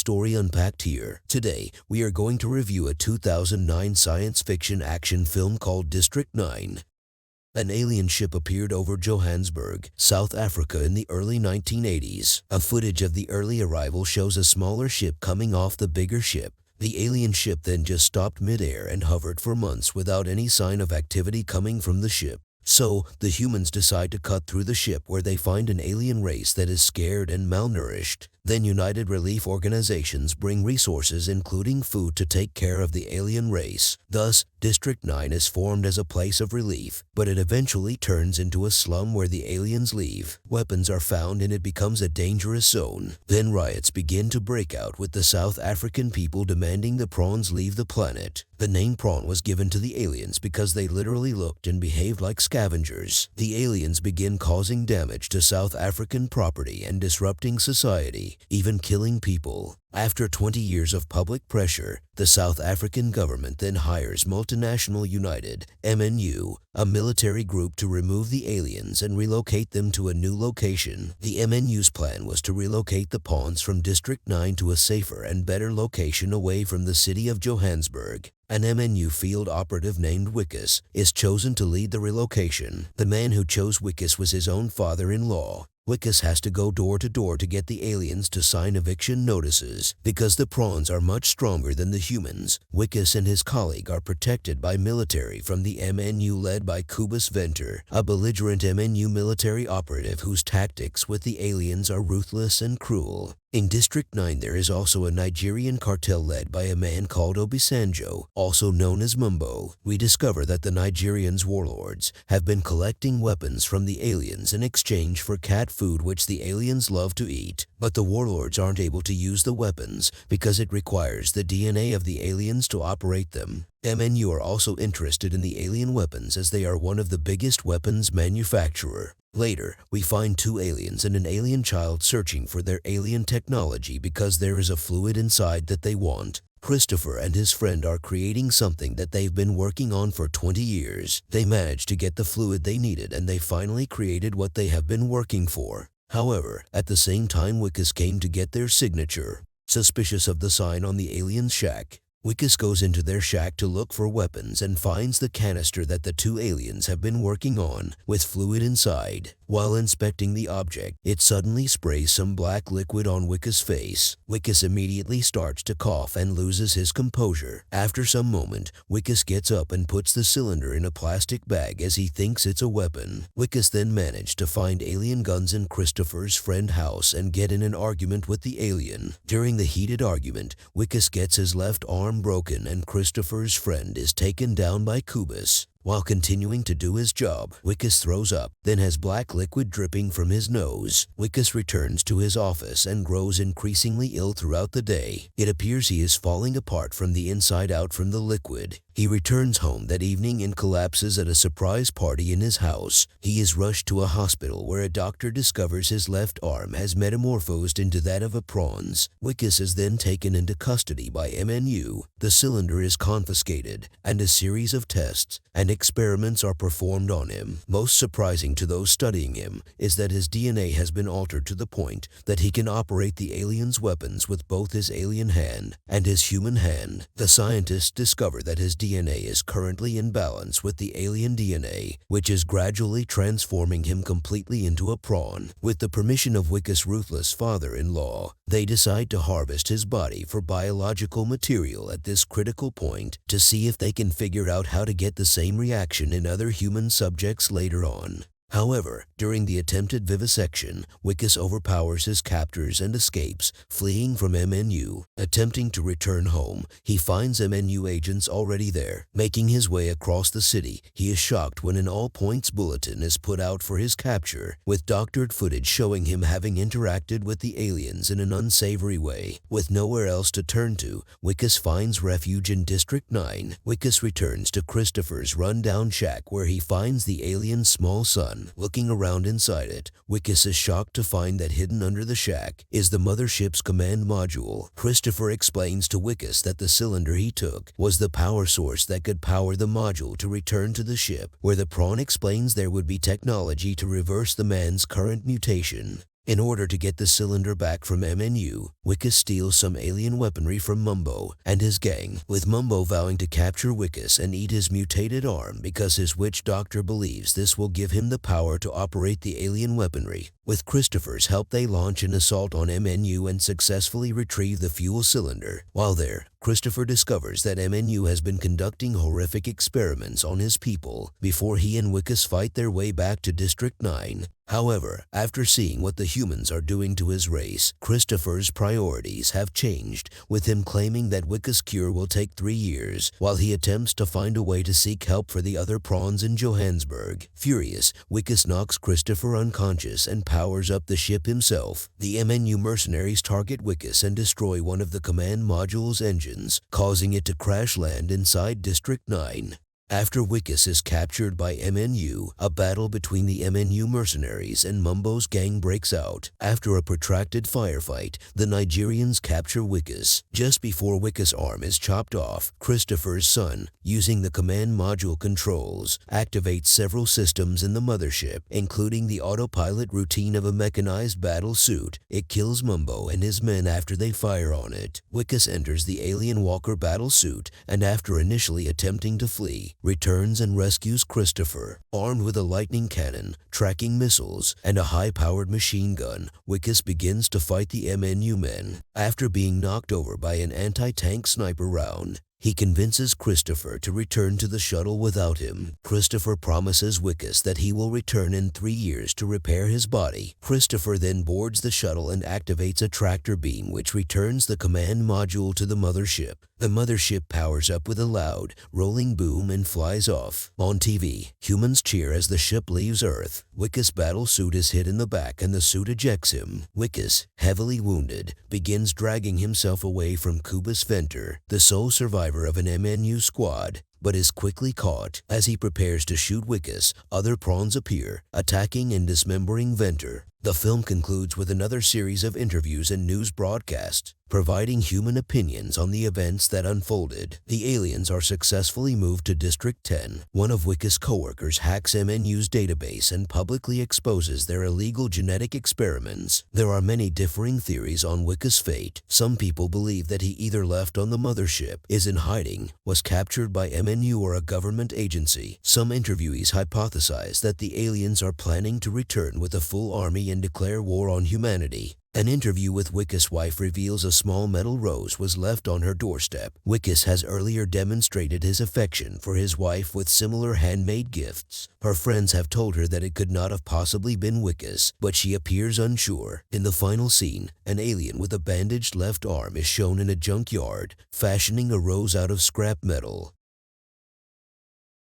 Story Unpacked here. Today, we are going to review a 2009 science fiction action film called District 9. An alien ship appeared over Johannesburg, South Africa in the early 1980s. A footage of the early arrival shows a smaller ship coming off the bigger ship. The alien ship then just stopped midair and hovered for months without any sign of activity coming from the ship. So, the humans decide to cut through the ship where they find an alien race that is scared and malnourished. Then United Relief Organizations bring resources including food to take care of the alien race. Thus, District 9 is formed as a place of relief, but it eventually turns into a slum where the aliens leave. Weapons are found and it becomes a dangerous zone. Then riots begin to break out with the South African people demanding the prawns leave the planet. The name prawn was given to the aliens because they literally looked and behaved like scavengers. The aliens begin causing damage to South African property and disrupting society, even killing people. After 20 years of public pressure, the South African government then hires multinational United, MNU, a military group to remove the aliens and relocate them to a new location. The MNU's plan was to relocate the pawns from District 9 to a safer and better location away from the city of Johannesburg. An MNU field operative named Wikus is chosen to lead the relocation. The man who chose Wikus was his own father-in-law. Wikus has to go door to door to get the aliens to sign eviction notices. Because the prawns are much stronger than the humans, Wikus and his colleague are protected by military from the MNU led by Cobus Venter, a belligerent MNU military operative whose tactics with the aliens are ruthless and cruel. In District 9 there is also a Nigerian cartel led by a man called Obasanjo, also known as Mumbo. We discover that the Nigerians' warlords have been collecting weapons from the aliens in exchange for cat food which the aliens love to eat. But the warlords aren't able to use the weapons because it requires the DNA of the aliens to operate them. MNU are also interested in the alien weapons as they are one of the biggest weapons manufacturer. Later, we find two aliens and an alien child searching for their alien technology because there is a fluid inside that they want. Christopher and his friend are creating something that they've been working on for 20 years. They managed to get the fluid they needed and they finally created what they have been working for. However, at the same time Wikus came to get their signature. Suspicious of the sign on the alien's shack, Wikus goes into their shack to look for weapons and finds the canister that the two aliens have been working on, with fluid inside. While inspecting the object, it suddenly sprays some black liquid on Wikus' face. Wikus immediately starts to cough and loses his composure. After some moment, Wikus gets up and puts the cylinder in a plastic bag as he thinks it's a weapon. Wikus then managed to find alien guns in Christopher's friend's house and get in an argument with the alien. During the heated argument, Wikus gets his left arm broken and Christopher's friend is taken down by Cobus. While continuing to do his job, Wikus throws up, then has black liquid dripping from his nose. Wikus returns to his office and grows increasingly ill throughout the day. It appears he is falling apart from the inside out from the liquid. He returns home that evening and collapses at a surprise party in his house. He is rushed to a hospital where a doctor discovers his left arm has metamorphosed into that of a prawn's. Wikus is then taken into custody by MNU. The cylinder is confiscated, and a series of tests and experiments are performed on him. Most surprising to those studying him is that his DNA has been altered to the point that he can operate the aliens' weapons with both his alien hand and his human hand. The scientists discover that his DNA is currently in balance with the alien DNA, which is gradually transforming him completely into a prawn. With the permission of Wikus' ruthless father-in-law, they decide to harvest his body for biological material at this critical point to see if they can figure out how to get the same reaction in other human subjects later on. However, during the attempted vivisection, Wikus overpowers his captors and escapes, fleeing from MNU. Attempting to return home, he finds MNU agents already there. Making his way across the city, he is shocked when an all-points bulletin is put out for his capture, with doctored footage showing him having interacted with the aliens in an unsavory way. With nowhere else to turn to, Wikus finds refuge in District 9. Wikus returns to Christopher's run-down shack where he finds the alien's small son. Looking around inside it, Wikus is shocked to find that hidden under the shack is the mothership's command module. Christopher explains to Wikus that the cylinder he took was the power source that could power the module to return to the ship, where the prawn explains there would be technology to reverse the man's current mutation. In order to get the cylinder back from MNU, Wickus steals some alien weaponry from Mumbo and his gang, with Mumbo vowing to capture Wickus and eat his mutated arm because his witch doctor believes this will give him the power to operate the alien weaponry. With Christopher's help, they launch an assault on MNU and successfully retrieve the fuel cylinder. While there, Christopher discovers that MNU has been conducting horrific experiments on his people before he and Wickus fight their way back to District 9. However, after seeing what the humans are doing to his race, Christopher's priorities have changed, with him claiming that Wickus' cure will take 3 years, while he attempts to find a way to seek help for the other prawns in Johannesburg. Furious, Wickus knocks Christopher unconscious and powers up the ship himself. The MNU mercenaries target Wickus and destroy one of the command module's engines, causing it to crash land inside District 9. After Wickus is captured by MNU, a battle between the MNU mercenaries and Mumbo's gang breaks out. After a protracted firefight, the Nigerians capture Wickus. Just before Wickus' arm is chopped off, Christopher's son, using the command module controls, activates several systems in the mothership, including the autopilot routine of a mechanized battle suit. It kills Mumbo and his men after they fire on it. Wickus enters the alien walker battle suit and, after initially attempting to flee, returns and rescues Christopher. Armed with a lightning cannon, tracking missiles, and a high-powered machine gun, Wickus begins to fight the MNU men. After being knocked over by an anti-tank sniper round, he convinces Christopher to return to the shuttle without him. Christopher promises Wickus that he will return in 3 years to repair his body. Christopher then boards the shuttle and activates a tractor beam which returns the command module to the mothership. The mothership powers up with a loud, rolling boom and flies off. On TV, humans cheer as the ship leaves Earth. Wickus' battle suit is hit in the back and the suit ejects him. Wickus, heavily wounded, begins dragging himself away from Kubus Venter, the sole survivor of an MNU squad, but is quickly caught. As he prepares to shoot Wickus, other prawns appear, attacking and dismembering Venter. The film concludes with another series of interviews and news broadcasts, providing human opinions on the events that unfolded. The aliens are successfully moved to District 10. One of Wickus' co-workers hacks MNU's database and publicly exposes their illegal genetic experiments. There are many differing theories on Wickus' fate. Some people believe that he either left on the mothership, is in hiding, was captured by MNU or a government agency. Some interviewees hypothesize that the aliens are planning to return with a full army and declare war on humanity. An interview with Wickus' wife reveals a small metal rose was left on her doorstep. Wickus has earlier demonstrated his affection for his wife with similar handmade gifts. Her friends have told her that it could not have possibly been Wickus, but she appears unsure. In the final scene, an alien with a bandaged left arm is shown in a junkyard, fashioning a rose out of scrap metal.